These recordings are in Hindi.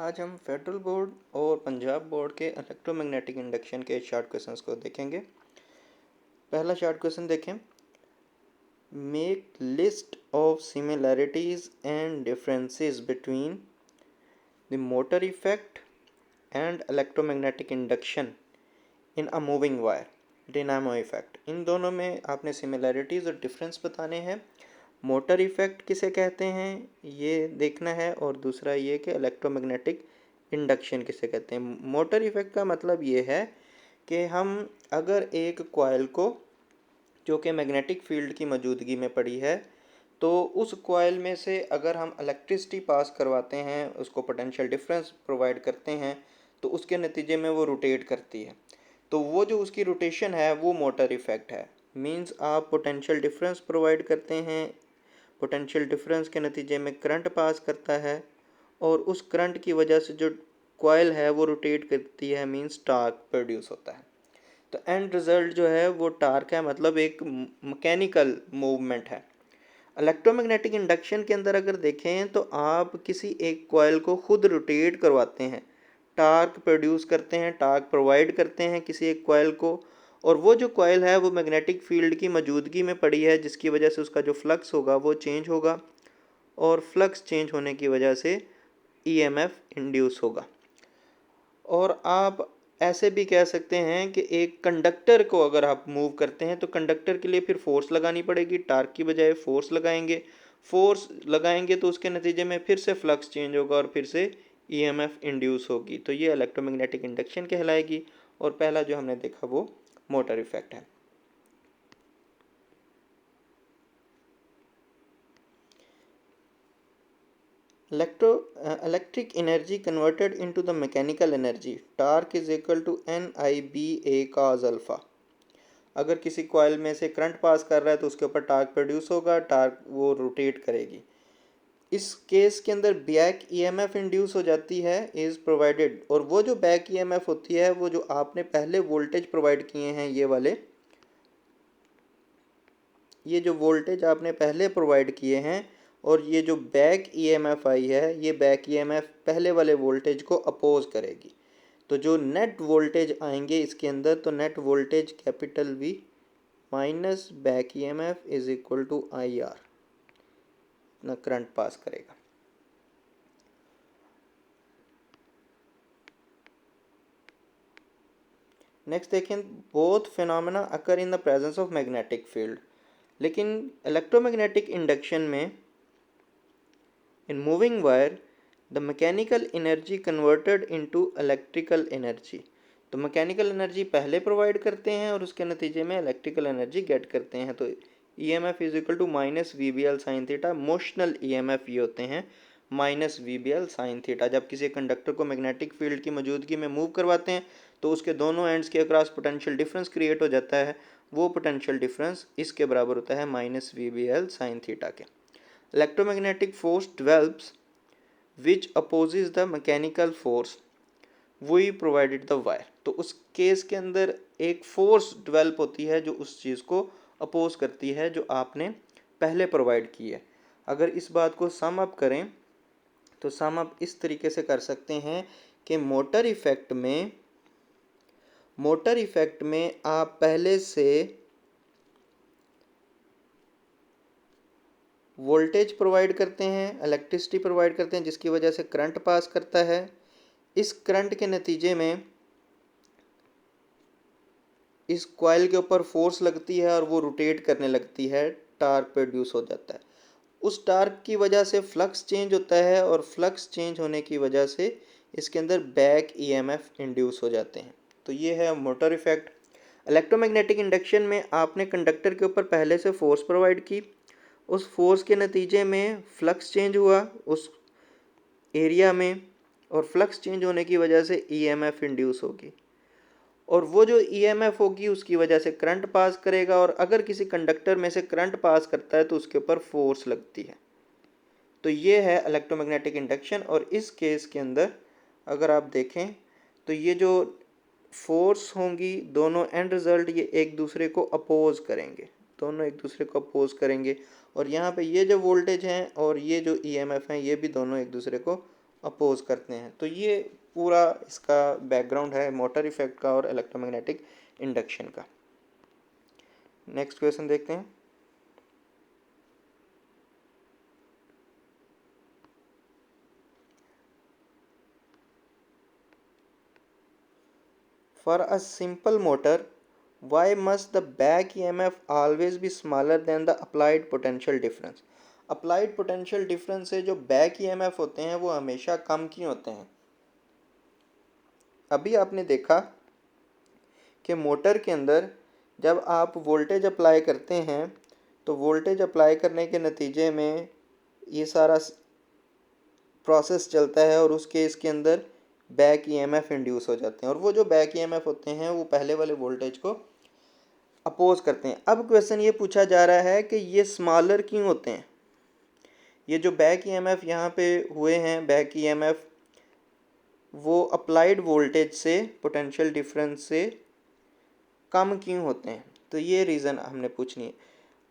आज हम फेडरल बोर्ड और पंजाब बोर्ड के इलेक्ट्रोमैग्नेटिक इंडक्शन के शॉर्ट क्वेश्चंस को देखेंगे। पहला शॉर्ट क्वेश्चन देखें। Make list of similarities and differences between the motor effect and electromagnetic induction in a moving wire, dynamo effect. इन दोनों में आपने सिमिलैरिटीज और डिफरेंस बताने हैं। मोटर इफेक्ट किसे कहते हैं ये देखना है, और दूसरा ये कि इलेक्ट्रोमैग्नेटिक इंडक्शन किसे कहते हैं। मोटर इफेक्ट का मतलब ये है कि हम अगर एक कॉइल को, जो कि मैग्नेटिक फील्ड की मौजूदगी में पड़ी है, तो उस कॉइल में से अगर हम इलेक्ट्रिसिटी पास करवाते हैं, उसको पोटेंशियल डिफरेंस प्रोवाइड करते हैं, तो उसके नतीजे में वो रोटेट करती है। तो वो जो उसकी रोटेशन है वो मोटर इफेक्ट है। मींस आप पोटेंशियल डिफरेंस प्रोवाइड करते हैं, पोटेंशियल डिफरेंस के नतीजे में करंट पास करता है, और उस करंट की वजह से जो कॉइल है वो रोटेट करती है, मींस टार्क प्रोड्यूस होता है। तो एंड रिजल्ट जो है वो टार्क है, मतलब एक मैकेनिकल मूवमेंट है। इलेक्ट्रोमैग्नेटिक इंडक्शन के अंदर अगर देखें तो आप किसी एक कॉइल को खुद रोटेट करवाते हैं, टार्क प्रोड्यूस करते हैं, टार्क प्रोवाइड करते हैं किसी एक कॉइल को, और वो जो कॉइल है वो मैग्नेटिक फील्ड की मौजूदगी में पड़ी है, जिसकी वजह से उसका जो फ्लक्स होगा वो चेंज होगा, और फ्लक्स चेंज होने की वजह से ईएमएफ इंड्यूस होगा। और आप ऐसे भी कह सकते हैं कि एक कंडक्टर को अगर आप मूव करते हैं तो कंडक्टर के लिए फिर फोर्स लगानी पड़ेगी, टार्क की बजाय फोर्स लगाएंगे तो उसके नतीजे में फिर से फ्लक्स चेंज होगा और फिर से ईएमएफ इंड्यूस होगी। तो ये इलेक्ट्रोमैग्नेटिक इंडक्शन कहलाएगी। और पहला जो हमने देखा वो मोटर इफेक्ट है। Electric energy converted into the mechanical energy, torque is equal to NIBA cos alpha। अगर किसी कॉइल में से करंट पास कर रहा है तो उसके ऊपर टार्क प्रोड्यूस होगा, टार्क वो रोटेट करेगी। इस केस के अंदर बैक ईएमएफ इंड्यूस हो जाती है इज प्रोवाइडेड, और वो जो बैक ईएमएफ होती है वो जो आपने पहले वोल्टेज प्रोवाइड किए हैं, ये जो वोल्टेज आपने पहले प्रोवाइड किए हैं, और ये जो बैक ईएमएफ आई है, ये बैक ईएमएफ पहले वाले वोल्टेज को अपोज करेगी। तो जो नेट वोल्टेज आएंगे इसके अंदर, तो net voltage capital V minus back EMF is equal to I R, ना करंट पास करेगा। नेक्स्ट देखें, both phenomena occur in the presence of magnetic field. लेकिन इलेक्ट्रोमैग्नेटिक इंडक्शन में, in moving wire the mechanical energy converted into electrical energy. तो मैकेनिकल एनर्जी पहले प्रोवाइड करते हैं और उसके नतीजे में इलेक्ट्रिकल एनर्जी गेट करते हैं। तो E M F is equal to minus V B L sine theta. Motional E M F ये होते हैं minus V B L sine theta. जब किसी कंडक्टर को मैग्नेटिक फील्ड की मौजूदगी में मूव करवाते हैं तो उसके दोनों एंड्स के अक्रॉस पोटेंशियल डिफरेंस क्रिएट हो जाता है। वो पोटेंशियल डिफरेंस इसके बराबर होता है minus V B L sine theta के। Electromagnetic force develops which opposes the mechanical force we provided the wire। तो उस केस के अंदर एक फोर्स डेवलप होती है जो उस चीज़ को अपोज करती है जो आपने पहले प्रोवाइड की है। अगर इस बात को सम अप करें तो सम अप इस तरीके से कर सकते हैं कि मोटर इफेक्ट में आप पहले से वोल्टेज प्रोवाइड करते हैं, इलेक्ट्रिसिटी प्रोवाइड करते हैं, जिसकी वजह से करंट पास करता है। इस करंट के नतीजे में इस कॉइल के ऊपर फोर्स लगती है और वो रोटेट करने लगती है, टार्क प्रोड्यूस हो जाता है। उस टार्क की वजह से फ्लक्स चेंज होता है, और फ्लक्स चेंज होने की वजह से इसके अंदर बैक ईएमएफ इंड्यूस हो जाते हैं। तो ये है मोटर इफेक्ट। इलेक्ट्रोमैग्नेटिक इंडक्शन में आपने कंडक्टर के ऊपर पहले से फोर्स प्रोवाइड की, उस फोर्स के नतीजे में फ्लक्स चेंज हुआ उस एरिया में, और फ्लक्स चेंज होने की वजह से ईएमएफ इंड्यूस होगी, और वो जो ईएमएफ होगी उसकी वजह से करंट पास करेगा, और अगर किसी कंडक्टर में से करंट पास करता है तो उसके ऊपर फोर्स लगती है। तो ये है इलेक्ट्रोमैग्नेटिक इंडक्शन। और इस केस के अंदर अगर आप देखें तो ये जो फोर्स होंगी, दोनों एंड रिजल्ट ये एक दूसरे को अपोज करेंगे, दोनों एक दूसरे को अपोज करेंगे। और यहाँ पे ये जो वोल्टेज हैं और ये जो ईएमएफ हैं ये भी दोनों एक दूसरे को अपोज करते हैं। तो ये पूरा इसका बैकग्राउंड है मोटर इफेक्ट का और इलेक्ट्रोमैग्नेटिक इंडक्शन का। नेक्स्ट क्वेश्चन देखते हैं। For a simple motor why must the back EMF always be smaller than the applied potential difference? Applied potential difference से जो बैक ईएमएफ होते हैं वो हमेशा कम क्यों होते हैं? अभी आपने देखा कि मोटर के अंदर जब आप वोल्टेज अप्लाई करते हैं तो वोल्टेज अप्लाई करने के नतीजे में ये सारा प्रोसेस चलता है और उस केस के अंदर बैक ईएमएफ इंड्यूस हो जाते हैं और वो जो बैक ईएमएफ होते हैं वो पहले वाले वोल्टेज को अपोज करते हैं। अब क्वेश्चन ये पूछा जा रहा है कि ये स्मॉलर क्यों होते हैं? ये जो बैक ईएमएफ यहाँ पे हुए हैं, बैक ईएमएफ वो अप्लाइड वोल्टेज से पोटेंशियल डिफरेंस से कम क्यों होते हैं? तो ये रीज़न हमने पूछनी है।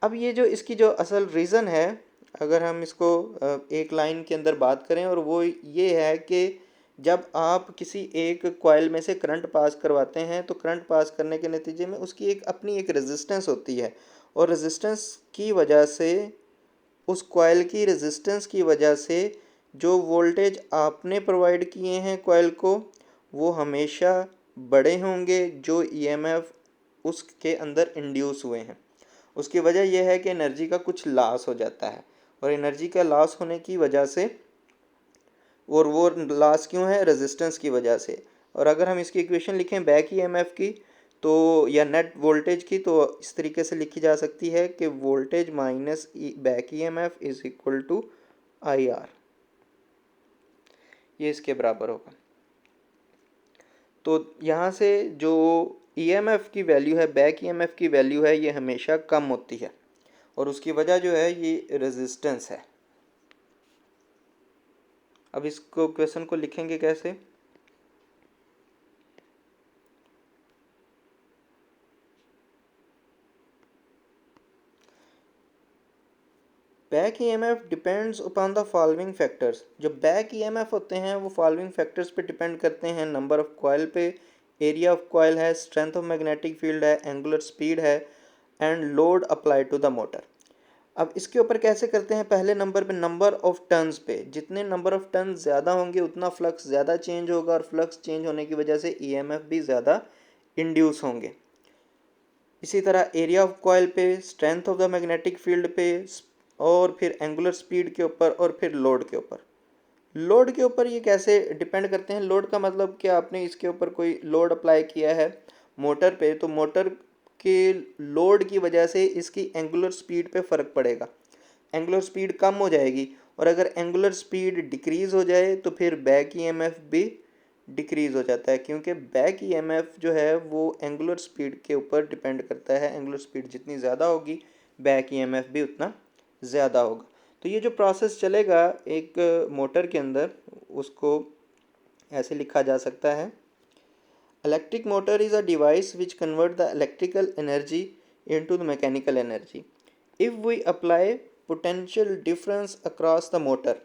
अब ये जो इसकी जो असल रीज़न है, अगर हम इसको एक लाइन के अंदर बात करें, और वो ये है कि जब आप किसी एक कॉइल में से करंट पास करवाते हैं तो करंट पास करने के नतीजे में उसकी एक अपनी एक रेजिस्टेंस होती है और रेजिस्टेंस की वजह से, उस कॉइल की रेजिस्टेंस की वजह से जो वोल्टेज आपने प्रोवाइड किए हैं कॉइल को वो हमेशा बड़े होंगे जो ईएमएफ उसके अंदर इंड्यूस हुए हैं। उसकी वजह यह है कि एनर्जी का कुछ लॉस हो जाता है और एनर्जी का लॉस होने की वजह से, और वो लॉस क्यों है? रेजिस्टेंस की वजह से। और अगर हम इसकी इक्वेशन लिखें बैक ईएमएफ की तो, या नेट वोल्टेज की, तो इस तरीके से लिखी जा सकती है कि voltage minus back EMF is equal to I R, ये इसके बराबर होगा। तो यहाँ से जो ईएमएफ की वैल्यू है, बैक ईएमएफ की वैल्यू है, ये हमेशा कम होती है और उसकी वजह जो है ये रेजिस्टेंस है। अब इसको क्वेश्चन को लिखेंगे कैसे? Back EMF depends upon the following factors. जो बैक ईएमएफ होते हैं वो फॉलोइंग फैक्टर्स पे डिपेंड करते हैं। नंबर ऑफ कॉइल पे, एरिया ऑफ कॉइल है, स्ट्रेंथ ऑफ मैग्नेटिक फील्ड है, एंगुलर स्पीड है and load applied to the motor. अब इसके ऊपर कैसे करते हैं? पहले नंबर पे नंबर ऑफ टर्न्स पे, जितने नंबर ऑफ टर्न ज़्यादा होंगे उतना फ्लक्स ज़्यादा चेंज होगा और फ्लक्स चेंज होने की वजह से ईएमएफ भी ज़्यादा इंड्यूस होंगे। इसी तरह एरिया ऑफ कॉइल पे, strength of the magnetic field पे, और फिर एंगुलर स्पीड के ऊपर, और फिर लोड के ऊपर। लोड के ऊपर ये कैसे डिपेंड करते हैं? लोड का मतलब कि आपने इसके ऊपर कोई लोड अप्लाई किया है मोटर पे, तो मोटर के लोड की वजह से इसकी एंगुलर स्पीड पे फ़र्क पड़ेगा। एंगुलर स्पीड कम हो जाएगी और अगर एंगुलर स्पीड डिक्रीज़ हो जाए तो फिर बैक ईएमएफ भी डिक्रीज़ हो जाता है, क्योंकि बैक ईएमएफ जो है वो एंगुलर स्पीड के ऊपर डिपेंड करता है। एंगुलर स्पीड जितनी ज़्यादा होगी बैक ईएमएफ भी उतना ज़्यादा होगा। तो ये जो प्रोसेस चलेगा एक मोटर के अंदर, उसको ऐसे लिखा जा सकता है। Electric motor is a device which convert the electrical energy into the mechanical energy if we apply potential difference across the motor.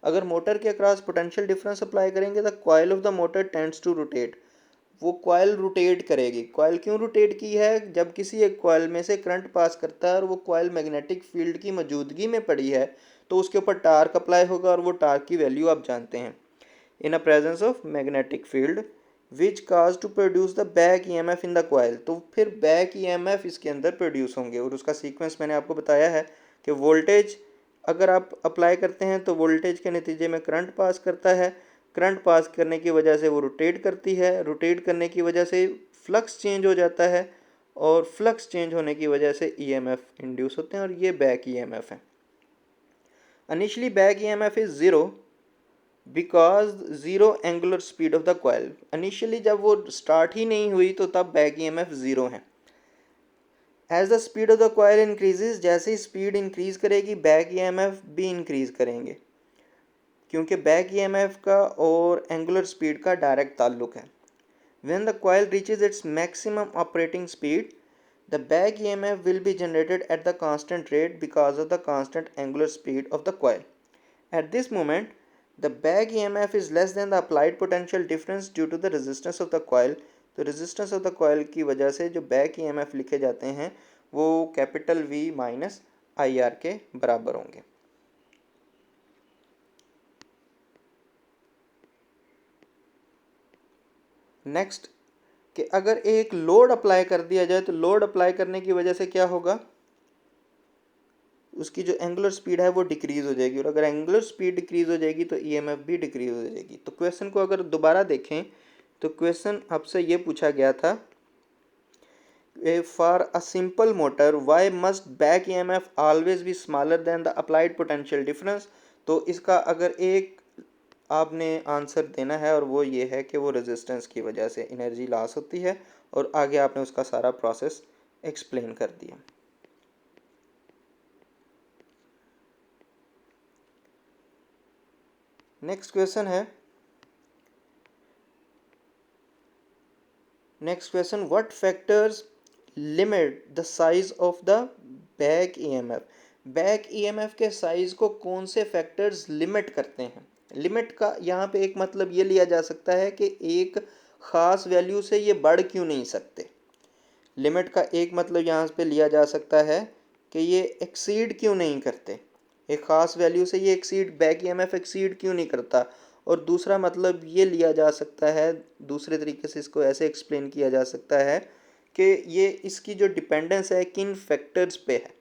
अगर मोटर के अक्रॉस पोटेंशियल डिफरेंस अप्लाई करेंगे the coil of the motor tends to rotate. वो कॉइल रोटेट करेगी। कॉइल क्यों रोटेट की है? जब किसी एक कॉइल में से करंट पास करता है और वो कॉइल मैग्नेटिक फील्ड की मौजूदगी में पड़ी है तो उसके ऊपर टार्क अप्लाई होगा और वो टार्क की वैल्यू आप जानते हैं, in a presence of magnetic field which cause to produce the back EMF in the coil. तो फिर बैक ईएमएफ इसके अंदर प्रोड्यूस होंगे और उसका सीक्वेंस मैंने आपको बताया है कि वोल्टेज अगर आप अप्लाई करते हैं तो वोल्टेज के नतीजे में करंट पास करता है, करंट पास करने की वजह से वो रोटेट करती है, रोटेट करने की वजह से फ्लक्स चेंज हो जाता है और फ्लक्स चेंज होने की वजह से ईएमएफ इंड्यूस होते हैं और ये बैक ईएमएफ है। Initially back EMF is zero because zero angular speed of the coil. Initially जब वो स्टार्ट ही नहीं हुई तो तब बैक ईएमएफ ज़ीरो है। As the speed of the coil increases, जैसे ही स्पीड इंक्रीज करेगी बैक ईएमएफ भी इंक्रीज करेंगे, क्योंकि बैक ईएमएफ का और एंगुलर स्पीड का डायरेक्ट ताल्लुक है। When the coil reaches its maximum operating speed, the back EMF will be generated at the constant rate because of the constant angular speed of the coil. At this moment, the back EMF is less than the applied potential difference due to the resistance of the coil. तो रेजिस्टेंस ऑफ द कॉइल की वजह से जो बैक ईएमएफ लिखे जाते हैं वो capital V minus I R के बराबर होंगे। नेक्स्ट कि अगर एक लोड अप्लाई कर दिया जाए तो लोड अप्लाई करने की वजह से क्या होगा, उसकी जो एंगुलर स्पीड है वो डिक्रीज हो जाएगी, और अगर एंगुलर स्पीड डिक्रीज हो जाएगी तो ईएमएफ भी डिक्रीज हो जाएगी। तो क्वेश्चन को अगर दोबारा देखें तो क्वेश्चन आपसे ये पूछा गया था, for a simple motor why must back EMF always be smaller than the applied potential difference. तो इसका अगर एक आपने आंसर देना है और वो ये है कि वो रेजिस्टेंस की वजह से एनर्जी लॉस होती है, और आगे आपने उसका सारा प्रोसेस एक्सप्लेन कर दिया। नेक्स्ट क्वेश्चन है, next question, what factors limit the size of the back EMF. Back EMF के साइज को कौन से फैक्टर्स लिमिट करते हैं। लिमिट का यहाँ पे एक मतलब ये लिया जा सकता है कि एक ख़ास वैल्यू से ये बढ़ क्यों नहीं सकते। लिमिट का एक मतलब यहाँ पे लिया जा सकता है कि ये एक्सीड क्यों नहीं करते, एक ख़ास वैल्यू से ये एक्सीड, बैक ईएमएफ एक्सीड क्यों नहीं करता। और दूसरा मतलब ये लिया जा सकता है, दूसरे तरीके से इसको ऐसे एक्सप्लेन किया जा सकता है कि ये इसकी जो डिपेंडेंस है किन फैक्टर्स पे है।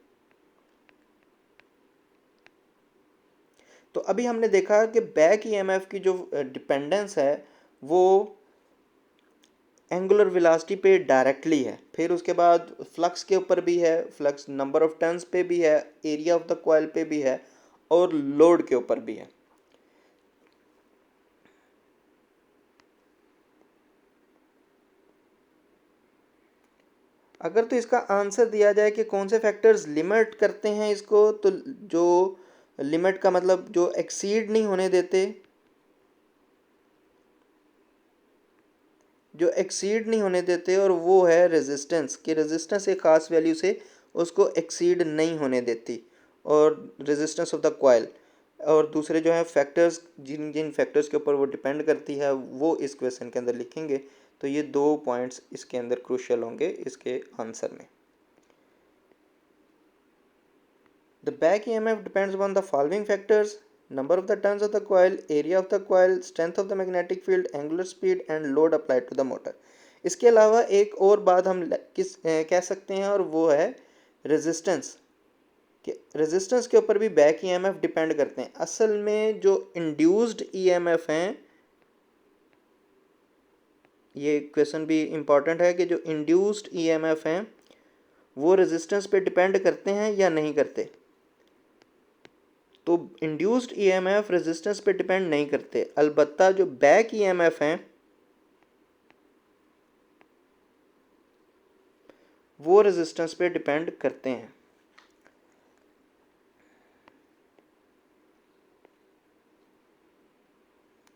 तो अभी हमने देखा कि बैक ईएमएफ की जो डिपेंडेंस है वो एंगुलर वेलोसिटी पे डायरेक्टली है, फिर उसके बाद फ्लक्स के ऊपर भी है, फ्लक्स नंबर ऑफ टर्न्स पे भी है, एरिया ऑफ द कॉइल पे भी है, और लोड के ऊपर भी है। अगर तो इसका आंसर दिया जाए कि कौन से फैक्टर्स लिमिट करते हैं इसको, तो जो लिमिट का मतलब जो एक्सीड नहीं होने देते, जो एक्सीड नहीं होने देते, और वो है रेजिस्टेंस, कि रेजिस्टेंस एक ख़ास वैल्यू से उसको एक्सीड नहीं होने देती, और रेजिस्टेंस ऑफ द कॉइल। और दूसरे जो है फैक्टर्स, जिन जिन फैक्टर्स के ऊपर वो डिपेंड करती है वो इस क्वेश्चन के अंदर लिखेंगे। तो ये दो पॉइंट्स इसके अंदर क्रूशियल होंगे इसके आंसर में। The back EMF depends upon the following factors: number of the turns of the coil, area of the coil, strength of the magnetic field, angular speed and load applied to the motor। इसके अलावा एक और बात हम कह सकते हैं, और वो है रेजिस्टेंस। कि रेजिस्टेंस के ऊपर भी बैक ईएमएफ डिपेंड करते हैं। असल में जो इंड्यूस्ड ईएमएफ हैं, ये क्वेश्चन भी इम्पॉर्टेंट है कि जो इंड्यूस्ड ईएमएफ हैं वो रेजिस्टेंस पे डिपेंड करते हैं या नहीं करते। तो इंड्यूस्ड ईएमएफ रेजिस्टेंस पे डिपेंड नहीं करते, अलबत्ता जो बैक ईएमएफ हैं वो रेजिस्टेंस पे डिपेंड करते हैं।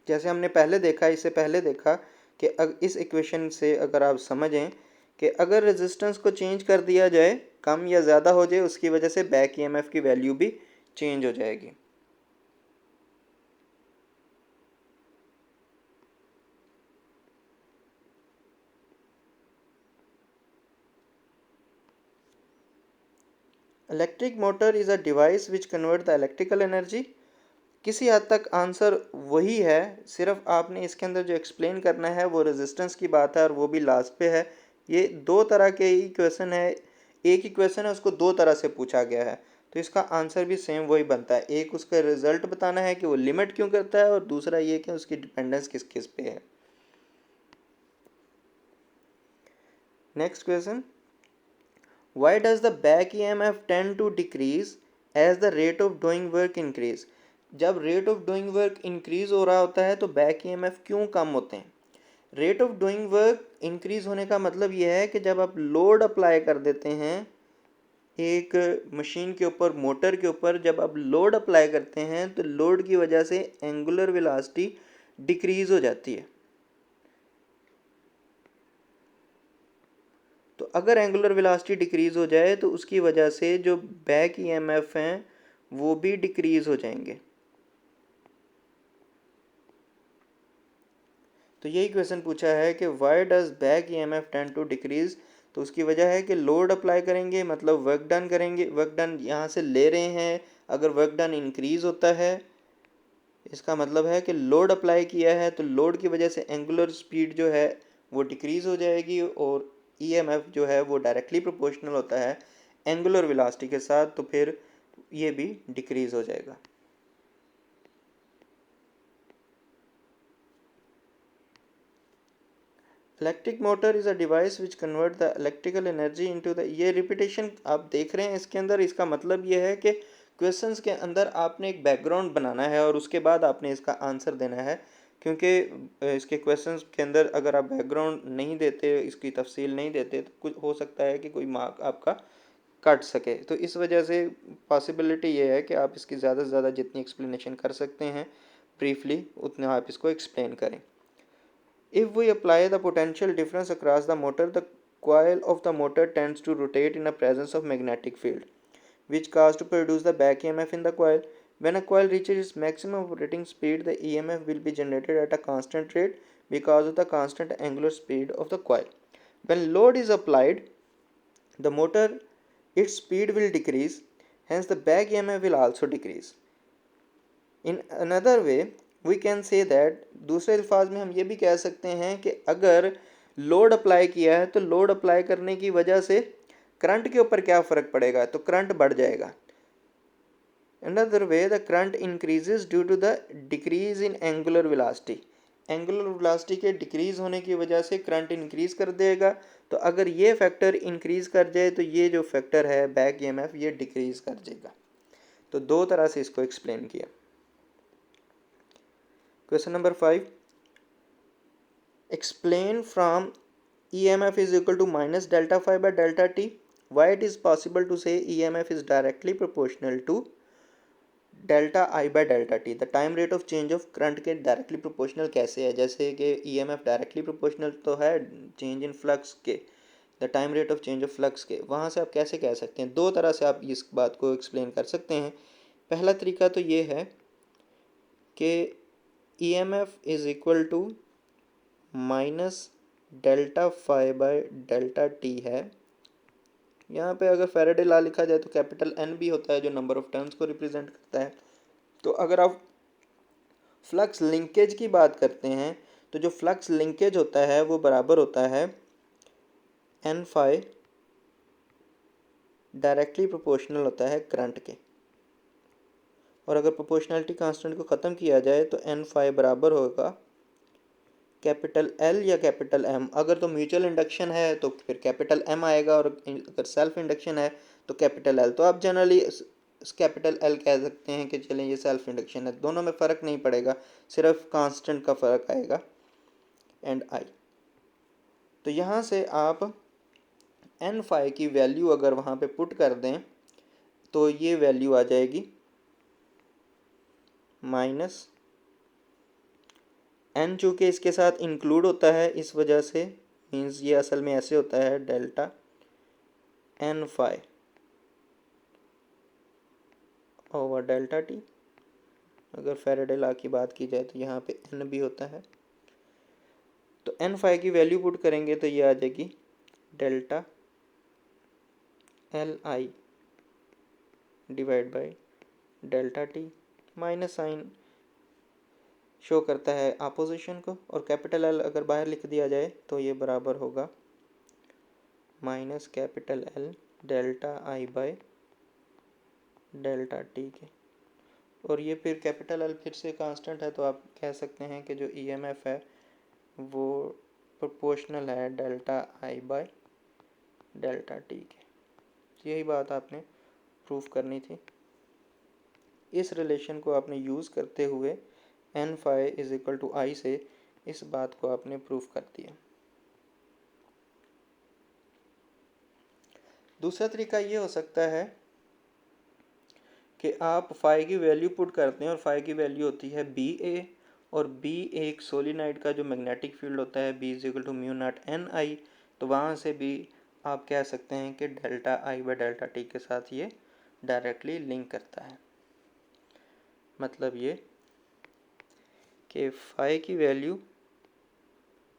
जैसे हमने पहले देखा, इससे पहले देखा कि इस इक्वेशन से अगर आप समझें कि अगर रेजिस्टेंस को चेंज कर दिया जाए, कम या ज़्यादा हो जाए, उसकी वजह से बैक ईएमएफ की वैल्यू भी चेंज हो जाएगी। Electric motor is a device which convert the electrical energy. किसी हद तक आंसर वही है, सिर्फ आपने इसके अंदर जो एक्सप्लेन करना है वो रेजिस्टेंस की बात है, और वो भी लास्ट पे है। ये दो तरह के ही क्वेश्चन है, एक ही क्वेश्चन है उसको दो तरह से पूछा गया है, तो इसका आंसर भी सेम वही बनता है। एक उसका रिजल्ट बताना है कि वो लिमिट क्यों करता है, और दूसरा ये कि उसकी डिपेंडेंस किस किस पे है। Next question, why does the back EMF tend to decrease as the rate of doing work increase. जब rate of doing work increase हो रहा होता है तो बैक ईएमएफ क्यों कम होते हैं। Rate of doing work increase होने का मतलब यह है कि जब आप लोड अप्लाई कर देते हैं एक मशीन के ऊपर, मोटर के ऊपर, जब आप लोड अप्लाई करते हैं तो लोड की वजह से एंगुलर वेलोसिटी डिक्रीज हो जाती है। तो अगर एंगुलर वेलोसिटी डिक्रीज हो जाए तो उसकी वजह से जो बैक ईएमएफ हैं वो भी डिक्रीज हो जाएंगे। तो यही क्वेश्चन पूछा है कि why does back EMF tend to decrease. तो उसकी वजह है कि लोड अप्लाई करेंगे, मतलब वर्क डन करेंगे, वर्क डन यहाँ से ले रहे हैं, अगर वर्क डन इंक्रीज होता है इसका मतलब है कि लोड अप्लाई किया है, तो लोड की वजह से एंगुलर स्पीड जो है वो डिक्रीज हो जाएगी, और ईएमएफ जो है वो डायरेक्टली प्रोपोर्शनल होता है एंगुलर वेलोसिटी के साथ, तो फिर ये भी डिक्रीज हो जाएगा। Electric motor is a device which convert the electrical energy into the, ये रिपीटेशन आप देख रहे हैं इसके अंदर, इसका मतलब ये है कि क्वेश्चंस के अंदर आपने एक बैकग्राउंड बनाना है और उसके बाद आपने इसका आंसर देना है, क्योंकि इसके क्वेश्चंस के अंदर अगर आप बैकग्राउंड नहीं देते, इसकी तफसील नहीं देते, तो कुछ हो सकता है कि कोई मार्क आपका कट सके। तो इस वजह से पॉसिबिलिटी ये है कि आप इसकी ज़्यादा से ज़्यादा जितनी एक्सप्लेनेशन कर सकते हैं ब्रीफली उतना आप इसको एक्सप्लेन करें। If we apply the potential difference across the motor, the coil of the motor tends to rotate in the presence of magnetic field, which cause to produce the back EMF in the coil. When a coil reaches its maximum operating speed, the EMF will be generated at a constant rate because of the constant angular speed of the coil. When load is applied, the motor, its speed will decrease, hence the back EMF will also decrease. In another way we can say that, दूसरे अल्फाज में हम ये भी कह सकते हैं कि अगर लोड अप्लाई किया है तो लोड अप्लाई करने की वजह से करंट के ऊपर क्या फ़र्क पड़ेगा, तो करंट बढ़ जाएगा। Another way the current increases due to the decrease in angular velocity, angular velocity के डिक्रीज होने की वजह से करंट इंक्रीज कर देगा। तो अगर ये फैक्टर इंक्रीज कर जाए तो ये जो फैक्टर है बैक ईएमएफ ये डिक्रीज कर जाएगा। तो दो तरह से इसको एक्सप्लेन किया। Question number 5. Explain from EMF is equal to minus delta phi by delta t. Why it is possible to say EMF is directly proportional to delta I by delta t. The time rate of change of current के directly proportional कैसे है, जैसे कि EMF directly proportional तो है change in flux के, the time rate of change of flux के, वहाँ से आप कैसे कह सकते हैं। दो तरह से आप इस बात को explain कर सकते हैं। पहला तरीका तो ये है कि EMF is equal to minus delta phi by delta T है। यहाँ पे अगर फैराडे लॉ लिखा जाए तो कैपिटल एन भी होता है जो नंबर ऑफ टर्न्स को रिप्रेजेंट करता है। तो अगर आप फ्लक्स लिंकेज की बात करते हैं तो जो फ्लक्स लिंकेज होता है वो बराबर होता है एन फाई डायरेक्टली प्रोपोर्शनल होता है करंट के, और अगर प्रोपोर्शनलिटी कांस्टेंट को ख़त्म किया जाए तो एन फाई बराबर होगा कैपिटल एल या कैपिटल एम। अगर तो म्यूचुअल इंडक्शन है तो फिर कैपिटल एम आएगा, और अगर सेल्फ इंडक्शन है तो कैपिटल एल। तो आप जनरली कैपिटल एल कह सकते हैं कि चलें ये सेल्फ इंडक्शन है, दोनों में फ़र्क नहीं पड़ेगा, सिर्फ कांस्टेंट का फ़र्क आएगा एंड आई। तो यहाँ से आप एन फाई की वैल्यू अगर वहाँ पे पुट कर दें तो ये वैल्यू आ जाएगी माइनस एन, चूँकि इसके साथ इंक्लूड होता है इस वजह से मीन्स ये असल में ऐसे होता है delta N phi over delta T. अगर फैराडे लॉ की बात की जाए तो यहाँ पे एन भी होता है, तो एन फाई की वैल्यू पुट करेंगे तो ये आ जाएगी delta L I divide by delta T. Minus sign show करता है अपोजिशन को, और कैपिटल एल अगर बाहर लिख दिया जाए तो ये बराबर होगा minus capital L delta I by delta T के। और ये फिर कैपिटल एल फिर से कांस्टेंट है, तो आप कह सकते हैं कि जो ईएमएफ है वो प्रोपोर्शनल है delta I by delta T के। यही बात आपने प्रूफ करनी थी। इस रिलेशन को आपने यूज़ करते हुए N phi is equal to I से इस बात को आपने प्रूफ कर दिया। दूसरा तरीका ये हो सकता है कि आप फाई की वैल्यू पुट करते हैं और फाई की वैल्यू होती है बी ए, और बी एक सोलिनाइड का जो मैग्नेटिक फील्ड होता है B is equal to mu naught N I. तो वहाँ से भी आप कह सकते हैं कि delta I by delta T के साथ ये डायरेक्टली लिंक करता है। मतलब ये कि फाई की वैल्यू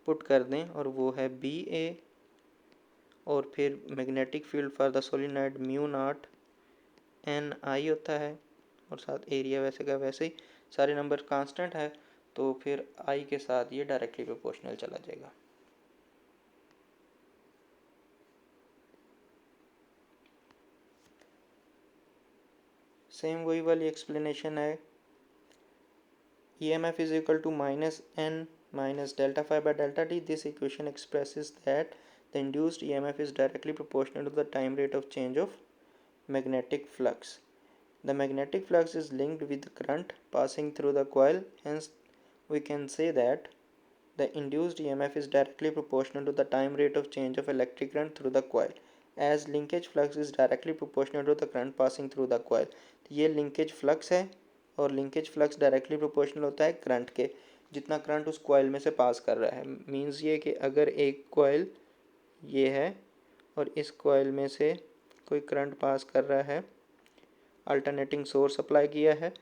पुट कर दें और वो है बी ए, और फिर magnetic field for the solenoid mu naught N I होता है, और साथ एरिया वैसे का वैसे ही, सारे नंबर कांस्टेंट है, तो फिर आई के साथ ये डायरेक्टली प्रोपोर्शनल चला जाएगा। सेम वही वाली एक्सप्लेनेशन है। EMF is equal to minus n minus delta phi by delta t. This equation expresses that the induced EMF is directly proportional to the time rate of change of magnetic flux. The magnetic flux is linked with the current passing through the coil. Hence, we can say that the induced EMF is directly proportional to the time rate of change of electric current through the coil, as linkage flux is directly proportional to the current passing through the coil. ये linkage flux है, और लिंकेज फ्लक्स डायरेक्टली प्रोपोर्शनल होता है करंट के, जितना करंट उस कॉइल में से पास कर रहा है। मींस ये कि अगर एक कॉइल ये है और इस कॉइल में से कोई करंट पास कर रहा है, अल्टरनेटिंग सोर्स अप्लाई किया है,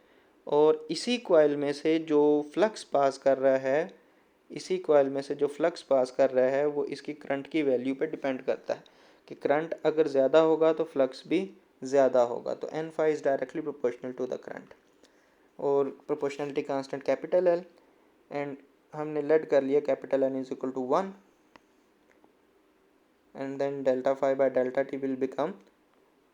और इसी कॉइल में से जो फ्लक्स पास कर रहा है, इसी कॉइल में से जो फ्लक्स पास कर रहा है वो इसकी करंट की वैल्यू पे डिपेंड करता है कि करंट अगर ज़्यादा होगा तो फ्लक्स भी ज़्यादा होगा। तो N phi is directly proportional to the current, और proportionality constant capital L, and हमने लेट कर लिया capital N is equal to 1, and then delta phi by delta T will become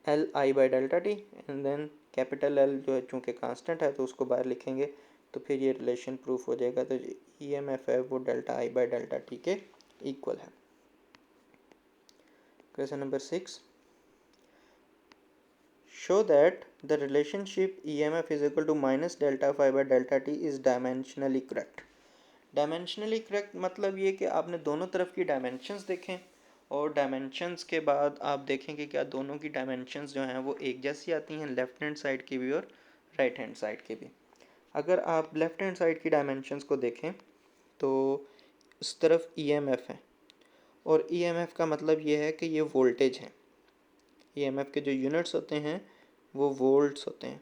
L I by delta T, and then capital L जो है चूँकि कांस्टेंट है तो उसको बाहर लिखेंगे, तो फिर ये रिलेशन प्रूफ हो जाएगा। तो ई एम एफ है वो delta I by delta T के इक्वल है। Question number 6, show that the relationship EMF is equal to minus delta phi by delta t is dimensionally correct. Dimensionally correct मतलब ये कि आपने दोनों तरफ की डायमेंशंस देखें, और डायमेंशंस के बाद आप देखें कि क्या दोनों की डायमेंशंस जो हैं वो एक जैसी आती हैं, लेफ़्ट हैंड साइड की भी और राइट हैंड साइड की भी। अगर आप लेफ़्ट हैंड साइड की डायमेंशंस को देखें तो उस तरफ EMF है, और EMF का मतलब ये है कि ये वोल्टेज है। EMF के जो यूनिट्स होते हैं वो वोल्ट्स होते हैं।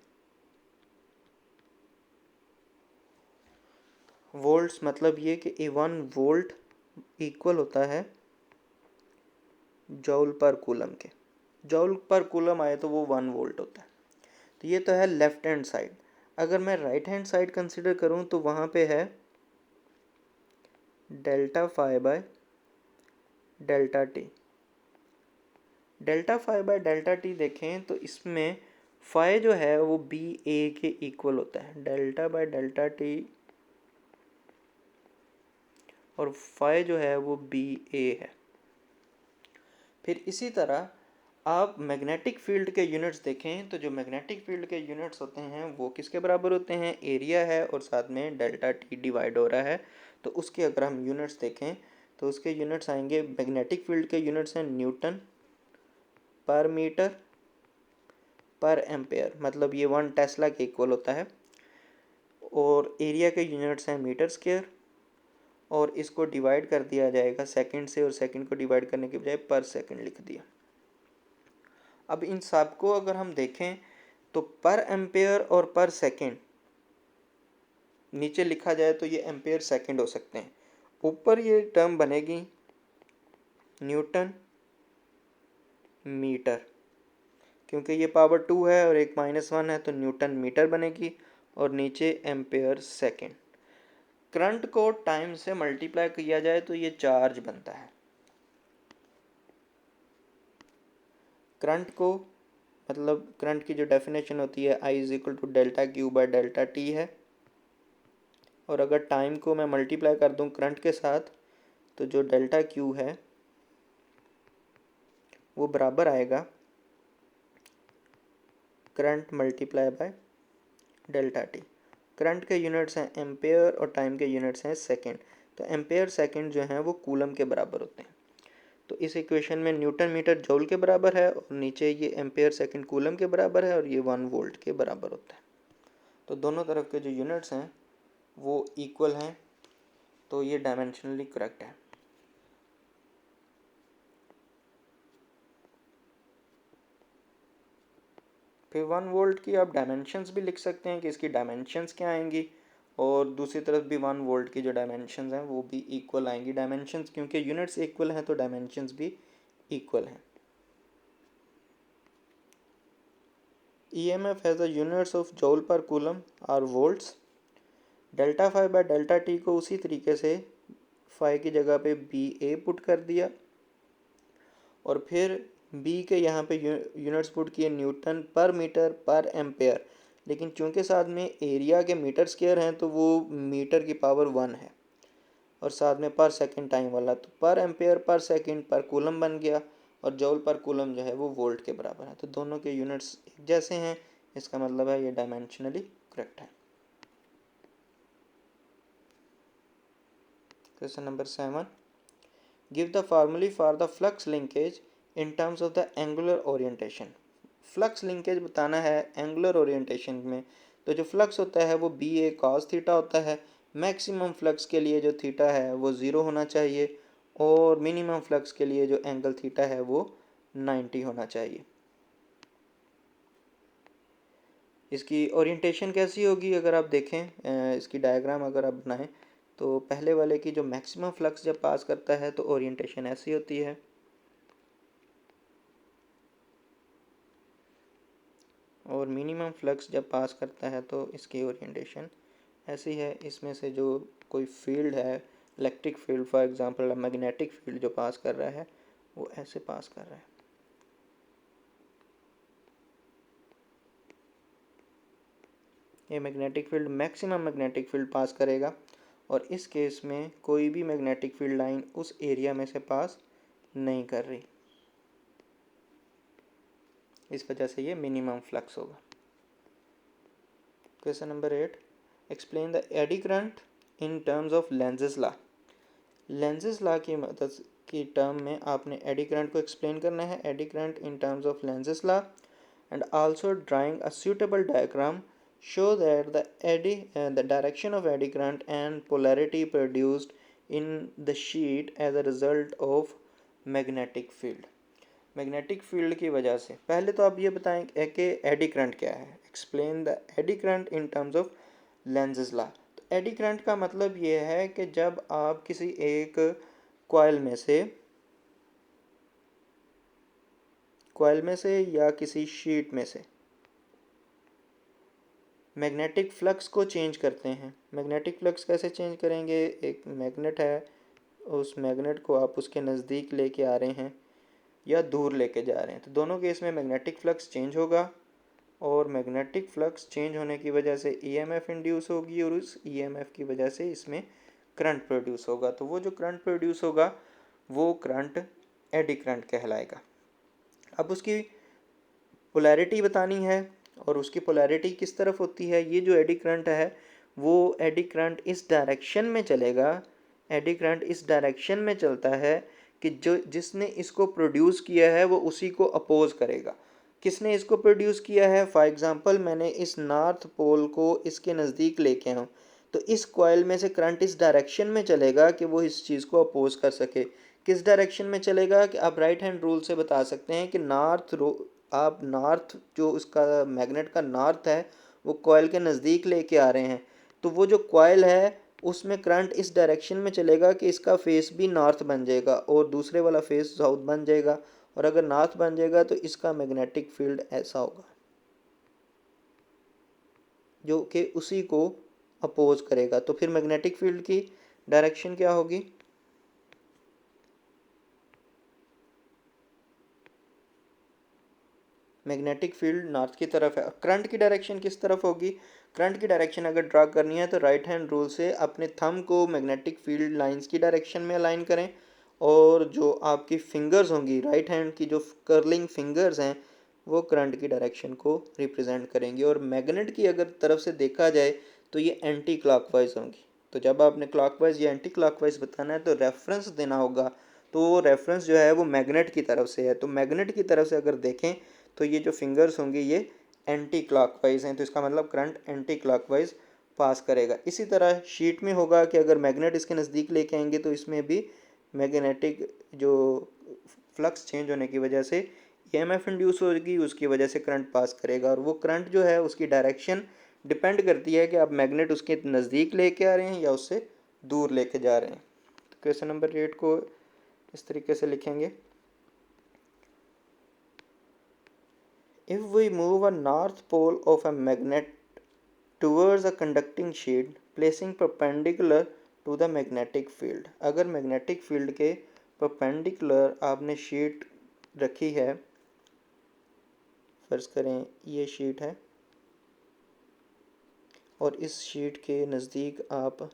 वोल्ट्स मतलब ये कि 1 वोल्ट इक्वल होता है जॉल पर कूलम के। जॉल पर कूलम आए तो वो 1 वोल्ट होता है। तो ये तो है लेफ्ट हैंड साइड। अगर मैं राइट हैंड साइड कंसिडर करूँ तो वहाँ पे है delta phi by delta T. Delta phi by delta T देखें तो इसमें फाई जो है वो बी ए के इक्वल होता है, डेल्टा बाय डेल्टा टी, और फाई जो है वो बी ए है। फिर इसी तरह आप मैग्नेटिक फील्ड के यूनिट्स देखें तो जो मैग्नेटिक फील्ड के यूनिट्स होते हैं वो किसके बराबर होते हैं, एरिया है और साथ में डेल्टा टी डिवाइड हो रहा है। तो उसके अगर हम यूनिट्स देखें तो उसके यूनिट्स आएंगे, मैग्नेटिक फील्ड के यूनिट्स हैं न्यूटन पर मीटर पर एम्पेयर, मतलब ये 1 टेस्ला के इक्वल होता है, और एरिया के यूनिट्स हैं मीटर स्क्वायर, और इसको डिवाइड कर दिया जाएगा सेकंड से, और सेकंड को डिवाइड करने के बजाय पर सेकंड लिख दिया। अब इन सब को अगर हम देखें तो पर एम्पेयर और पर सेकंड नीचे लिखा जाए तो ये एम्पेयर सेकंड हो सकते हैं। ऊपर ये टर्म बनेगी न्यूटन मीटर, क्योंकि ये पावर 2 है और एक -1 है तो न्यूटन मीटर बनेगी, और नीचे एम्पेयर सेकंड। करंट को टाइम से मल्टीप्लाई किया जाए तो ये चार्ज बनता है। करंट को मतलब करंट की जो डेफिनेशन होती है I is equal to delta Q by delta T है, और अगर टाइम को मैं मल्टीप्लाई कर दूं करंट के साथ तो जो डेल्टा क्यू है वो बराबर आएगा current multiply by delta T. Current के यूनिट्स हैं एम्पेयर और टाइम के यूनिट्स हैं सेकंड, तो एम्पेयर सेकंड जो हैं वो कूलम के बराबर होते हैं। तो इस इक्वेशन में न्यूटन मीटर जूल के बराबर है, और नीचे ये एम्पेयर सेकंड कूलम के बराबर है, और ये 1 वोल्ट के बराबर होता है। तो दोनों तरफ के जो यूनिट्स हैं वो इक्वल हैं, तो ये डायमेंशनली करेक्ट है। फिर 1 वोल्ट की आप डायमेंशंस भी लिख सकते हैं कि इसकी डायमेंशंस क्या आएंगी, और दूसरी तरफ भी 1 वोल्ट की जो डायमेंशंस हैं वो भी इक्वल आएंगी। डायमेंशंस क्योंकि यूनिट्स इक्वल हैं तो डायमेंशंस भी इक्वल हैं। EMF has the units of joule per coulomb और volts. Delta phi by delta T को उसी तरीके से फाई की जगह पे BA पुट कर दिया और फिर B के यहाँ पे यूनिट्स पुट किए न्यूटन पर मीटर पर एम्पेयर, लेकिन चूंकि साथ में एरिया के मीटर स्क्वायर हैं तो वो मीटर की पावर 1 है और साथ में पर सेकंड टाइम वाला, तो पर एम्पेयर पर सेकंड पर कूलम बन गया और जूल पर कूलम जो है वो वोल्ट के बराबर है। तो दोनों के यूनिट्स एक जैसे हैं, इसका मतलब है ये डायमेंशनली करेक्ट है। Question number 7, give the formula for the flux linkage in terms of the angular orientation. Flux linkage बताना है एंगुलर ओरिएंटेशन में, तो जो फ्लक्स होता है वो BA cos थीटा होता है। मैक्सिमम फ्लक्स के लिए जो थीटा है वो 0 होना चाहिए और मिनिमम फ्लक्स के लिए जो एंगल थीटा है वो 90 होना चाहिए। इसकी ओरिएंटेशन कैसी होगी अगर आप देखें, इसकी डायग्राम अगर आप बनाएं तो पहले वाले की जो मैक्सिमम फ्लक्स जब पास करता है तो ओरिएंटेशन ऐसी होती है, और मिनिमम फ्लक्स जब पास करता है तो इसकी ओरिएंटेशन ऐसी है। इसमें से जो कोई फील्ड है, electric field for example magnetic field जो पास कर रहा है वो ऐसे पास कर रहा है। ये magnetic field maximum magnetic field pass करेगा और इस केस में कोई भी मैग्नेटिक फील्ड लाइन उस एरिया में से पास नहीं कर रही, इस वजह से ये मिनिमम फ्लक्स होगा। Question number 8, explain the eddy current in terms of Lenz's law. Lenz's law की मदद की टर्म में आपने एडी करंट को एक्सप्लेन करना है। Eddy current in terms of Lenz's law and also drawing a suitable diagram show that the direction of eddy current and polarity produced in the sheet as a result of magnetic field। Magnetic field की वजह से पहले तो आप ये बताएं कि एडी करंट क्या है। Explain the eddy current in terms of Lenz's law. तो एडी करंट का मतलब ये है कि जब आप किसी एक कॉइल में से या किसी शीट में से मैग्नेटिक फ्लक्स को चेंज करते हैं। मैग्नेटिक फ्लक्स कैसे चेंज करेंगे, एक मैग्नेट है, उस मैग्नेट को आप उसके नज़दीक लेके आ रहे हैं या दूर लेके जा रहे हैं, तो दोनों केस में मैग्नेटिक फ्लक्स चेंज होगा और मैग्नेटिक फ्लक्स चेंज होने की वजह से EMF इंड्यूस होगी और उस EMF की वजह से इसमें करंट प्रोड्यूस होगा। तो वो जो करंट प्रोड्यूस होगा वो करंट एडी करंट कहलाएगा। अब उसकी पोलैरिटी बतानी है और उसकी पोलैरिटी किस तरफ होती है। ये जो एडी करंट है वो एडी करंट इस डायरेक्शन में चलेगा, एडी करंट इस डायरेक्शन में चलता है कि जो जिसने इसको प्रोड्यूस किया है वो उसी को अपोज करेगा। किसने इसको प्रोड्यूस किया है, फॉर एग्जांपल मैंने इस नॉर्थ पोल को इसके नज़दीक लेके आऊँ तो इस कॉइल में से करंट इस डायरेक्शन में चलेगा कि वो इस चीज़ को अपोज कर सके। किस डायरेक्शन में चलेगा कि आप राइट हैंड रूल से बता सकते हैं कि आप नॉर्थ जो उसका मैग्नेट का नॉर्थ है वो कॉइल के नज़दीक लेके आ रहे हैं, तो वो जो कॉइल है उसमें करंट इस डायरेक्शन में चलेगा कि इसका फेस भी नॉर्थ बन जाएगा और दूसरे वाला फेस साउथ बन जाएगा, और अगर नॉर्थ बन जाएगा तो इसका मैग्नेटिक फील्ड ऐसा होगा जो कि उसी को अपोज करेगा। तो फिर मैग्नेटिक फील्ड की डायरेक्शन क्या होगी, मैग्नेटिक फील्ड नॉर्थ की तरफ है। करंट की डायरेक्शन किस तरफ होगी, करंट की डायरेक्शन अगर ड्रा करनी है तो राइट हैंड रूल से अपने थंब को मैग्नेटिक फील्ड लाइंस की डायरेक्शन में अलाइन करें और जो आपकी फिंगर्स होंगी राइट हैंड की जो कर्लिंग फिंगर्स हैं वो करंट की डायरेक्शन को रिप्रेजेंट करेंगी। और मैग्नेट की अगर तरफ से देखा जाए तो ये एंटी क्लॉकवाइज होंगी। तो जब आपने क्लॉकवाइज या एंटी क्लॉकवाइज बताना है तो रेफरेंस देना होगा, तो वो रेफरेंस जो है वो मैग्नेट की तरफ से है। तो मैग्नेट की तरफ से अगर देखें तो ये जो फिंगर्स होंगे ये एंटी क्लॉकवाइज हैं, तो इसका मतलब करंट एंटी क्लॉकवाइज पास करेगा। इसी तरह शीट में होगा कि अगर मैग्नेट इसके नज़दीक लेके आएंगे तो इसमें भी मैग्नेटिक जो फ्लक्स चेंज होने की वजह से EMF इंड्यूस होगी, उसकी वजह से करंट पास करेगा और वो करंट जो है उसकी डायरेक्शन डिपेंड करती है कि आप मैग्नेट उसके नज़दीक लेके आ रहे हैं या उससे दूर लेके जा रहे हैं। तो क्वेश्चन नंबर 8 को इस तरीके से लिखेंगे, if we move a north pole of a magnet towards a conducting sheet placing perpendicular to the magnetic field. अगर मैग्नेटिक फील्ड के परपेंडिकुलर आपने शीट रखी है, फर्ज करें ये शीट है और इस शीट के नज़दीक आप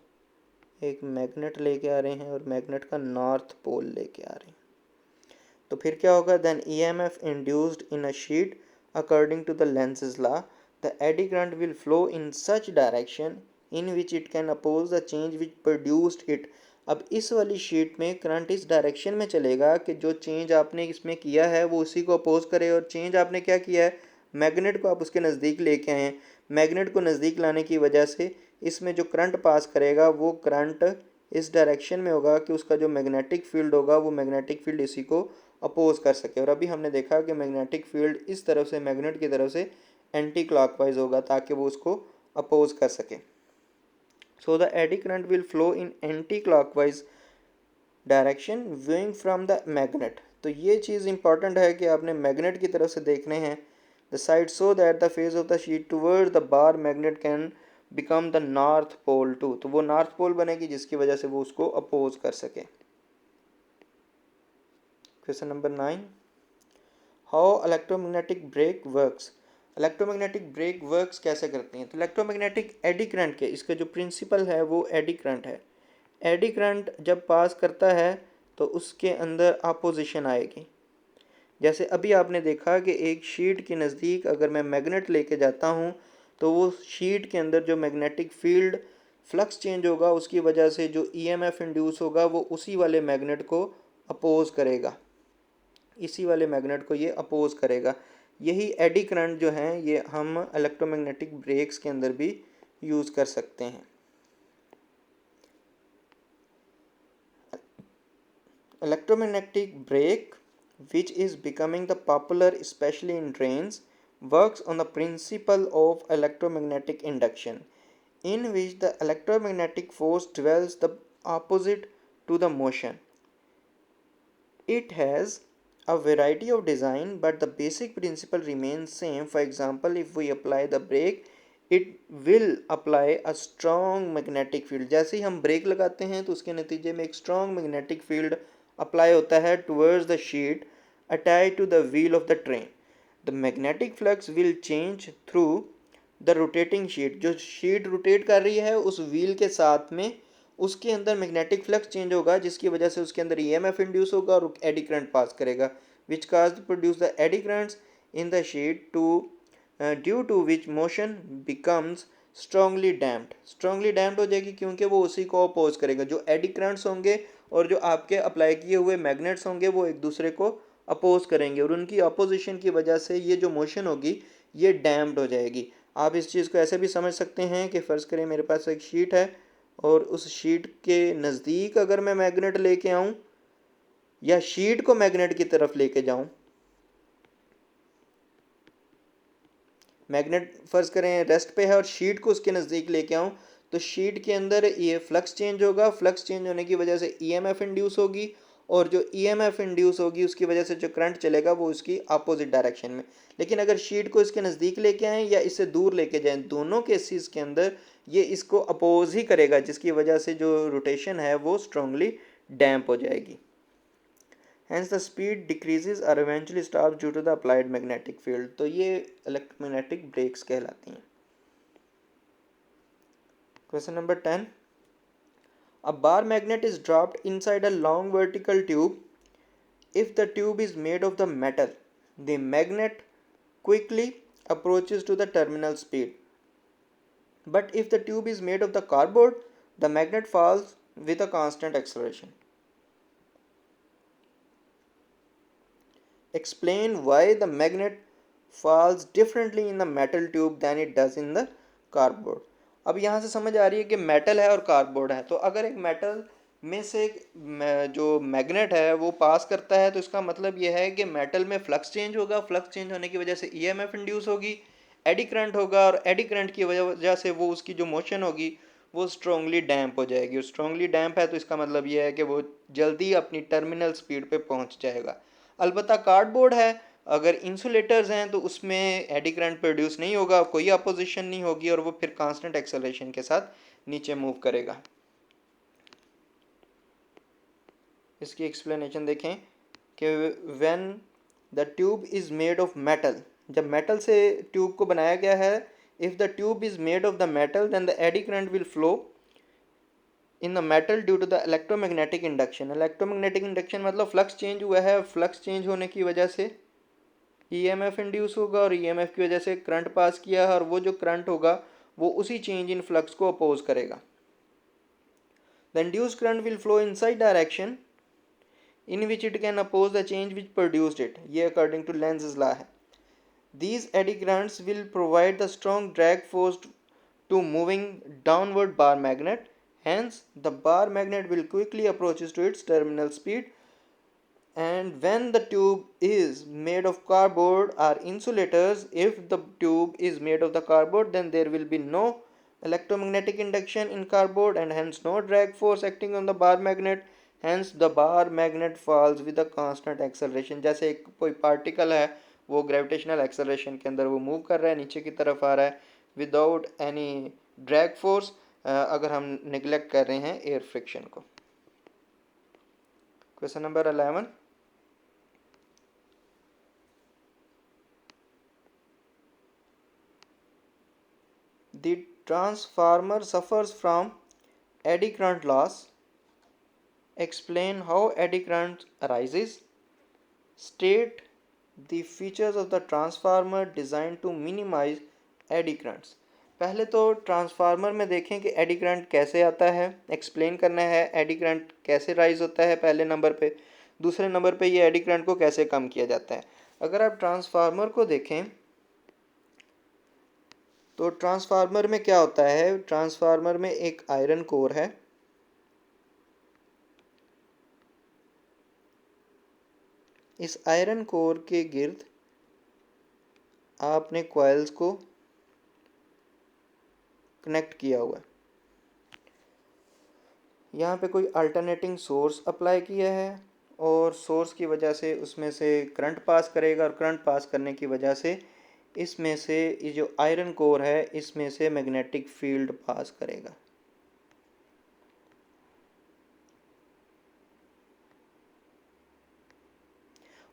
एक मैग्नेट लेके आ रहे हैं और मैग्नेट का नॉर्थ पोल लेके आ रहे हैं, तो फिर क्या होगा, then EMF induced in a sheet according to the Lenz's law the eddy current will flow in such direction in which it can oppose the change which produced it. अब इस वाली शीट में करंट इस डायरेक्शन में चलेगा कि जो चेंज आपने इसमें किया है वो उसी को अपोज करे, और चेंज आपने क्या किया है, मैग्नेट को आप उसके नज़दीक लेके आए हैं, मैग्नेट को नज़दीक लाने की वजह से इसमें जो करंट पास करेगा वो करंट इस डायरेक्शन में होगा कि उसका जो मैग्नेटिक फील्ड होगा वो मैग्नेटिक फील्ड इसी को अपोज कर सके। और अभी हमने देखा कि मैग्नेटिक फील्ड इस तरफ से मैग्नेट की तरफ से एंटी क्लॉकवाइज होगा ताकि वो उसको अपोज कर सके। So the eddy current will flow in anti clockwise direction viewing from the magnet. तो ये चीज़ इंपॉर्टेंट है कि आपने मैग्नेट की तरफ से देखने हैं the side so that the face of the sheet toward the bar magnet can become the north pole too. तो वो नॉर्थ पोल बनेगी जिसकी वजह से वो उसको अपोज कर सके। Question number 9, how electromagnetic brake works. Electromagnetic brake works कैसे करती हैं, तो इलेक्ट्रोमैग्नेटिक एडी करंट के इसका जो प्रिंसिपल है वो एडी करंट है। एडी करंट जब पास करता है तो उसके अंदर अपोजिशन आएगी। जैसे अभी आपने देखा कि एक शीट के नज़दीक अगर मैं मैग्नेट लेके जाता हूँ तो वो शीट के अंदर जो मैग्नेटिक फील्ड फ्लक्स चेंज होगा उसकी वजह से जो EMF इंड्यूस होगा वो उसी वाले मैग्नेट को अपोज करेगा, इसी वाले मैग्नेट को ये अपोज करेगा। यही एडी करंट जो है ये हम इलेक्ट्रोमैग्नेटिक ब्रेक्स के अंदर भी यूज़ कर सकते हैं। Electromagnetic brake, which is becoming the popular especially in trains, works on the principle of electromagnetic induction, in which the electromagnetic force dwells the opposite to the motion. It has a variety of design, but the basic principle remains same. For example, if we apply the brake, it will apply a strong magnetic field. जैसे ही हम ब्रेक लगाते हैं तो उसके नतीजे में एक strong magnetic field अप्लाई होता है towards the sheet attached to the wheel of the train. The magnetic flux will change through the rotating sheet. जो शीट रोटेट कर रही है उस व्हील के साथ में उसके अंदर मैग्नेटिक फ्लक्स चेंज होगा जिसकी वजह से उसके अंदर EMF इंड्यूस होगा और एडी करंट पास करेगा, which cause produce the eddy currents in the sheet to due to which motion becomes strongly damped हो जाएगी क्योंकि वो उसी को अपोज करेगा। जो एडी करंट्स होंगे और जो आपके अप्लाई किए हुए मैग्नेट्स होंगे वो एक दूसरे को अपोज करेंगे और उनकी अपोजिशन की वजह से ये जो मोशन होगी ये डैम्प्ड हो जाएगी। आप इस चीज़ को ऐसे भी समझ सकते हैं कि फ़र्ज़ करें मेरे पास एक शीट है और उस शीट के नज़दीक अगर मैं मैग्नेट लेके आऊँ या शीट को मैग्नेट की तरफ लेके जाऊँ, मैग्नेट फ़र्ज़ करें रेस्ट पे है और शीट को उसके नज़दीक लेके आऊँ तो शीट के अंदर ये फ्लक्स चेंज होगा, फ्लक्स चेंज होने की वजह से EMF इंड्यूस होगी और जो EMF इंड्यूस होगी उसकी वजह से जो करंट चलेगा वो उसकी अपोजिट डायरेक्शन में। लेकिन अगर शीट को इसके नज़दीक लेके आएँ या इससे दूर लेके जाएँ, दोनों केसेस के अंदर ये इसको अपोज ही करेगा जिसकी वजह से जो रोटेशन है वो स्ट्रांगली डैम्प हो जाएगी। Hence the speed decreases or eventually stops due to the applied magnetic field. तो ये electromagnetic breaks कहलाती हैं। Question number 10. A bar magnet is dropped inside a long vertical tube. If the tube is made of the metal, the magnet quickly approaches to the terminal speed. But if the tube is made of the cardboard, the magnet falls with a constant acceleration. Explain why the magnet falls differently in the metal tube than it does in the cardboard. अब यहाँ से समझ आ रही है कि मेटल है और कार्डबोर्ड है, तो अगर एक मेटल में से जो मैग्नेट है वो पास करता है तो इसका मतलब यह है कि मेटल में फ्लक्स चेंज होगा, फ्लक्स चेंज होने की वजह से EMF इंड्यूस होगी, एडी करंट होगा और एडी करंट की वजह से वो उसकी जो मोशन होगी वो स्ट्रांगली डैम्प हो जाएगी। स्ट्रांगली डैम्प है तो इसका मतलब ये है कि वो जल्दी अपनी टर्मिनल स्पीड पे पहुंच जाएगा। अलबत्ता कार्डबोर्ड है, अगर इंसुलेटर्स हैं तो उसमें एडी करंट प्रोड्यूस नहीं होगा, कोई अपोजिशन नहीं होगी और वो फिर कांस्टेंट एक्सेलरेशन के साथ नीचे मूव करेगा। इसकी एक्सप्लेनेशन देखें कि when the tube is made of metal, जब मेटल से ट्यूब को बनाया गया है, if the tube is made of the metal then the eddy current will flow in the metal due to the electromagnetic induction. Electromagnetic induction मतलब फ्लक्स चेंज हुआ है, फ्लक्स चेंज होने की वजह से ईएमएफ इंड्यूस होगा और ईएमएफ की वजह से करंट पास किया है और वो जो करंट होगा वो उसी चेंज इन फ्लक्स को अपोज करेगा। The induced current will flow in side direction in which it can oppose the change which produced it, ये according to Lenz's law है। These eddy currents will provide the strong drag force to moving downward bar magnet, hence the bar magnet will quickly approaches to its terminal speed, and when the tube is made of cardboard or insulators, if the tube is made of the cardboard then there will be no electromagnetic induction in cardboard and hence no drag force acting on the bar magnet, hence the bar magnet falls with a constant acceleration। जैसे एक कोई पार्टिकल है वो ग्रेविटेशनल एक्सेलरेशन के अंदर वो मूव कर रहा है, नीचे की तरफ आ रहा है विदाउट एनी ड्रैग फोर्स, अगर हम निगलेक्ट कर रहे हैं एयर फ्रिक्शन को। Question number 11, the transformer suffers from eddy current loss, explain how eddy current arises, state the features of the transformer designed to minimize eddy currents। पहले तो ट्रांसफार्मर में देखें कि एडी करंट कैसे आता है, एक्सप्लेन करना है एडी करंट कैसे राइज होता है पहले नंबर पे, दूसरे नंबर पे ये एडी करंट को कैसे कम किया जाता है। अगर आप ट्रांसफार्मर को देखें तो ट्रांसफार्मर में क्या होता है, ट्रांसफार्मर में एक आयरन कोर है, इस आयरन कोर के गिर्द आपने कॉइल्स को कनेक्ट किया हुआ है, यहाँ पे कोई अल्टरनेटिंग सोर्स अप्लाई किया है और सोर्स की वजह से उसमें से करंट पास करेगा और करंट पास करने की वजह से इसमें से ये जो आयरन कोर है इसमें से मैग्नेटिक फील्ड पास करेगा।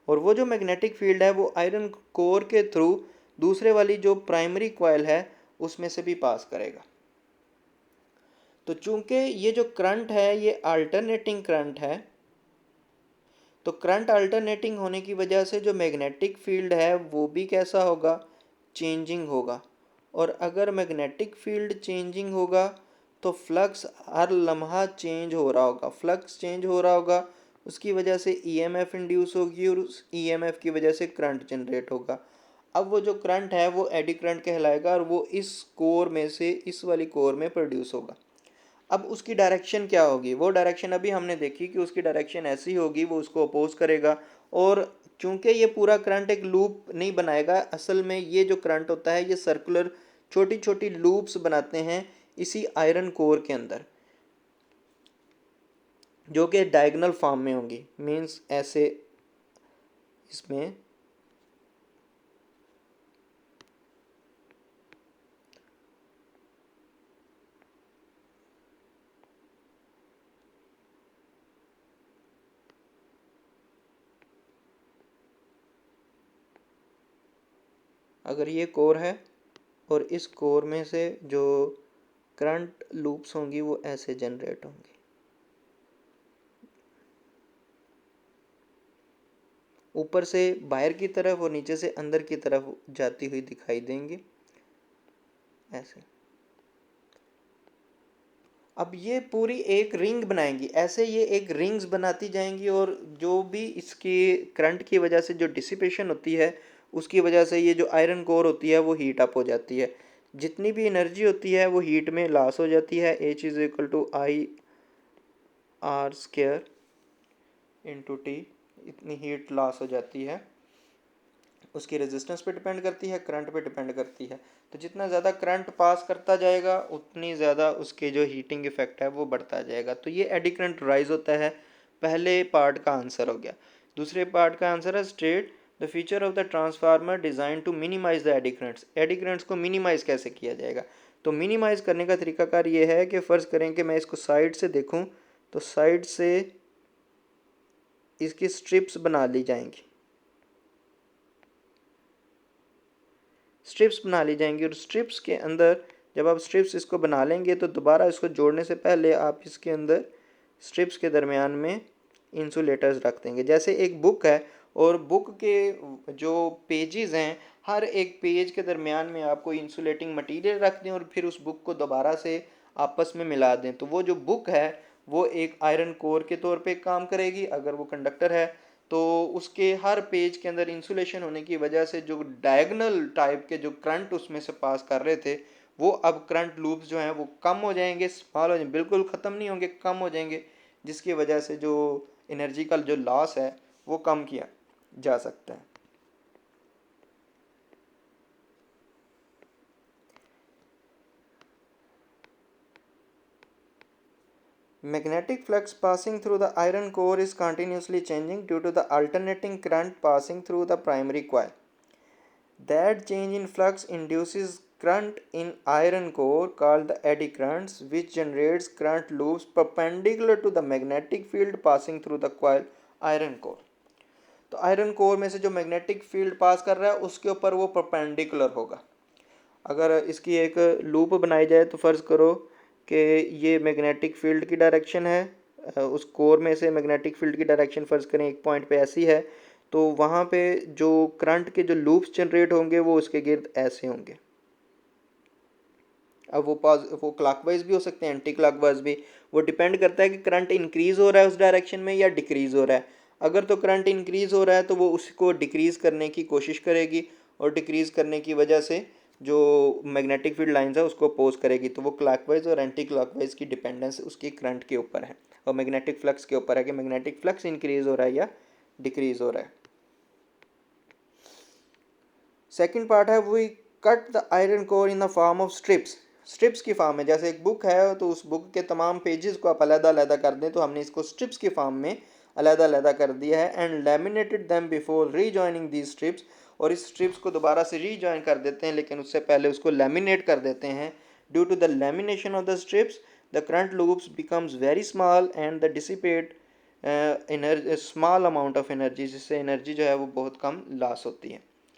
और वो जो मैग्नेटिक फील्ड है वो आयरन कोर के थ्रू दूसरे वाली जो प्राइमरी कॉइल है उसमें से भी पास करेगा। तो चूंकि ये जो करंट है ये अल्टरनेटिंग करंट है, तो करंट अल्टरनेटिंग होने की वजह से जो मैग्नेटिक फील्ड है वो भी कैसा होगा, चेंजिंग होगा। और अगर मैग्नेटिक फील्ड चेंजिंग होगा तो फ्लक्स हर लम्हा चेंज हो रहा होगा, फ्लक्स चेंज हो रहा होगा, उसकी वजह से ईएमएफ इंड्यूस होगी और उस ईएमएफ की वजह से करंट जनरेट होगा। अब वो जो करंट है वो एडी करंट कहलाएगा और वो इस कोर में से इस वाली कोर में प्रोड्यूस होगा। अब उसकी डायरेक्शन क्या होगी, वो डायरेक्शन अभी हमने देखी कि उसकी डायरेक्शन ऐसी होगी, वो उसको अपोज करेगा। और चूंकि ये पूरा करंट एक लूप नहीं बनाएगा, असल में ये जो करंट होता है ये सर्कुलर छोटी छोटी लूप्स बनाते हैं इसी आयरन कोर के अंदर, जो कि डायगोनल फॉर्म में होंगी, मींस ऐसे इसमें अगर ये कोर है और इस कोर में से जो करंट लूप्स होंगी वो ऐसे जनरेट होंगी, ऊपर से बाहर की तरफ और नीचे से अंदर की तरफ जाती हुई दिखाई देंगी ऐसे। अब ये पूरी एक रिंग बनाएंगी, ऐसे ये एक रिंग्स बनाती जाएंगी और जो भी इसकी करंट की वजह से जो डिसिपेशन होती है उसकी वजह से ये जो आयरन कोर होती है वो हीट अप हो जाती है, जितनी भी एनर्जी होती है वो हीट में लॉस हो जाती है। H is equal to I R square into T, इतनी हीट लॉस हो जाती है। उसकी रेजिस्टेंस पे डिपेंड करती है, करंट पे डिपेंड करती है। तो जितना ज़्यादा करंट पास करता जाएगा उतनी ज़्यादा उसके जो हीटिंग इफेक्ट है वो बढ़ता जाएगा। तो ये एडी करंट राइज होता है, पहले पार्ट का आंसर हो गया। दूसरे पार्ट का आंसर है state the feature of the transformer design to minimize the eddy currents. Eddy currents को मिनिमाइज कैसे किया जाएगा? तो मिनिमाइज करने का तरीकाकार ये है कि फ़र्ज़ करें कि मैं इसको साइड से देखूं, तो साइड से इसकी स्ट्रिप्स बना ली जाएंगी, स्ट्रिप्स बना ली जाएंगी। और स्ट्रिप्स के अंदर जब आप स्ट्रिप्स इसको बना लेंगे तो दोबारा इसको जोड़ने से पहले आप इसके अंदर स्ट्रिप्स के दरमियान में इंसुलेटर्स रख देंगे। जैसे एक बुक है और बुक के जो पेजेस हैं, हर एक पेज के दरमियान में आपको इंसुलेटिंग मटेरियल रख दें और फिर उस बुक को दोबारा से आपस में मिला दें, तो वो जो बुक है वो एक आयरन कोर के तौर पे काम करेगी। अगर वो कंडक्टर है तो उसके हर पेज के अंदर इंसुलेशन होने की वजह से जो डायगोनल टाइप के जो करंट उसमें से पास कर रहे थे, वो अब करंट लूप्स जो हैं वो कम हो जाएंगे, स्मॉल हो जाएंगे, बिल्कुल ख़त्म नहीं होंगे, कम हो जाएंगे, जिसकी वजह से जो एनर्जी का जो लॉस है वो कम किया जा सकता है। Magnetic flux passing through the iron core is continuously changing due to the alternating current passing through the primary coil. That change in flux induces current in iron core called the eddy currents, which generates current loops perpendicular to the magnetic field passing through the coil iron core. तो आयरन कोर में से जो मैग्नेटिक फील्ड पास कर रहा है उसके ऊपर वो परपेंडिकुलर होगा। अगर इसकी एक लूप बनाई जाए तो फ़र्ज़ करो कि ये मैग्नेटिक फील्ड की डायरेक्शन है, उस कोर में से मैग्नेटिक फील्ड की डायरेक्शन फ़र्ज़ करें एक पॉइंट पे ऐसी है, तो वहाँ पे जो करंट के जो लूप्स जनरेट होंगे वो उसके गिर्द ऐसे होंगे। अब वो क्लॉकवाइज भी हो सकते हैं, एंटी क्लॉकवाइज भी, वो डिपेंड करता है कि करंट इंक्रीज़ हो रहा है उस डायरेक्शन में या डिक्रीज़ हो रहा है। अगर तो करंट इंक्रीज़ हो रहा है तो वो उसको डिक्रीज़ करने की कोशिश करेगी और डिक्रीज़ करने की वजह से जो मैग्नेटिक फील्ड लाइंस है उसको अपोज करेगी। तो वो क्लॉकवाइज और एंटी क्लॉकवाइज की डिपेंडेंस उसकी करंट के ऊपर है और मैग्नेटिक फ्लक्स के ऊपर है कि मैग्नेटिक फ्लक्स इंक्रीज़ हो रहा है या डिक्रीज़ हो रहा है। सेकेंड पार्ट है we cut the iron core in the form of strips. Strips की फॉर्म में, जैसे एक बुक है तो उस बुक के तमाम पेजेस को आप अलग-अलग कर दें, तो हमने इसको स्ट्रिप्स की फॉर्म में अलग-अलग कर दिया है। And laminated them before rejoining these strips, और इस स्ट्रिप्स को दोबारा से रीजॉइन कर देते हैं लेकिन उससे पहले उसको लैमिनेट कर देते हैं। Due to the lamination of the strips the current loops becomes very small and the dissipate energy small amount of energy, जिससे एनर्जी जो है वो बहुत कम लॉस होती है।